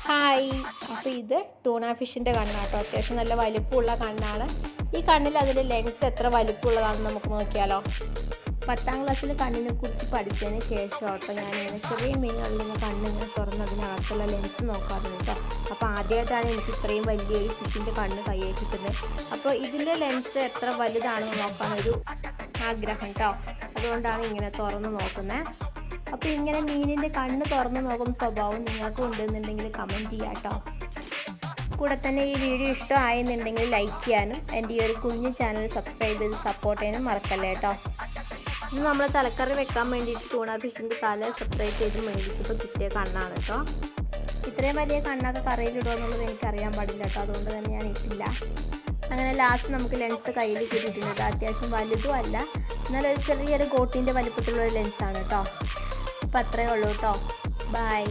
Hi. അപ്പോൾ ഇത് tuna ഫിഷിൻ്റെ കണ്ണാട്ടോ. അത്യാവശ്യം നല്ല വലിപ്പമുള്ള കണ്ണാണ്. ഈ കണ്ണിൽ അതിൻ്റെ ലെൻസ് എത്ര വലിപ്പമുള്ളതാണെന്ന് നമുക്ക് നോക്കിയാലോ. 10ാം ക്ലാസ്സിൽ കണ്ണിനെ കുറിച്ച് പഠിച്ചതിന് ശേഷം കേട്ടോ ഞാനിങ്ങനെ ചെറിയ മീനുകളിങ്ങനെ കണ്ണിങ്ങനെ തുറന്ന് അതിനകത്തുള്ള ലെൻസ് നോക്കാറുണ്ട് കേട്ടോ. അപ്പോൾ ആദ്യമായിട്ടാണ് എനിക്ക് ഇത്രയും വലിയൊരു ഫിഷിൻ്റെ കണ്ണ് കയ്യിൽ കിട്ടുന്നത്. അപ്പോൾ ഇതിൻ്റെ ലെൻസ് എത്ര വലുതാണെന്ന് നോക്കാനൊരു ആഗ്രഹം കേട്ടോ. അതുകൊണ്ടാണ് ഇങ്ങനെ തുറന്ന് നോക്കുന്നത്. അപ്പോൾ ഇങ്ങനെ മീനിൻ്റെ കണ്ണ് തുറന്ന് നോക്കുന്ന സ്വഭാവം നിങ്ങൾക്കും ഉണ്ടെന്നുണ്ടെങ്കിൽ കമൻറ്റ് ചെയ്യാം കേട്ടോ. കൂടെ തന്നെ ഈ വീഡിയോ ഇഷ്ടമായെന്നുണ്ടെങ്കിൽ ലൈക്ക് ചെയ്യാനും എൻ്റെ ഈ ഒരു കുഞ്ഞു ചാനൽ സബ്സ്ക്രൈബ് ചെയ്ത് സപ്പോർട്ട് ചെയ്യാനും മറക്കല്ലേ കേട്ടോ. ഇത് നമ്മൾ തലക്കറി വെക്കാൻ വേണ്ടിയിട്ട് ടൂണ ഫിഷിൻ്റെ തല സെപ്പറേറ്റ് ചെയ്ത് മേടിച്ചപ്പോൾ കിട്ടിയ കണ്ണാണ് കേട്ടോ. ഇത്രയും വലിയ കണ്ണൊക്കെ കറിയിലിടുക എന്നുള്ളത് എനിക്കറിയാൻ പാടില്ല കേട്ടോ. അതുകൊണ്ട് തന്നെ ഞാൻ ഇട്ടില്ല. അങ്ങനെ ലാസ്റ്റ് നമുക്ക് ലെൻസ് കയ്യിൽ കിട്ടിയിട്ടുണ്ട്. അത്യാവശ്യം വലുതും അല്ല, എന്നാലൊരു ചെറിയൊരു ഗോട്ടിൻ്റെ വലിപ്പത്തിലുള്ള ഒരു ലെൻസാണ് കേട്ടോ. അപ്പോൾ അത്രയേ ഉള്ളൂ കേട്ടോ. ബൈ.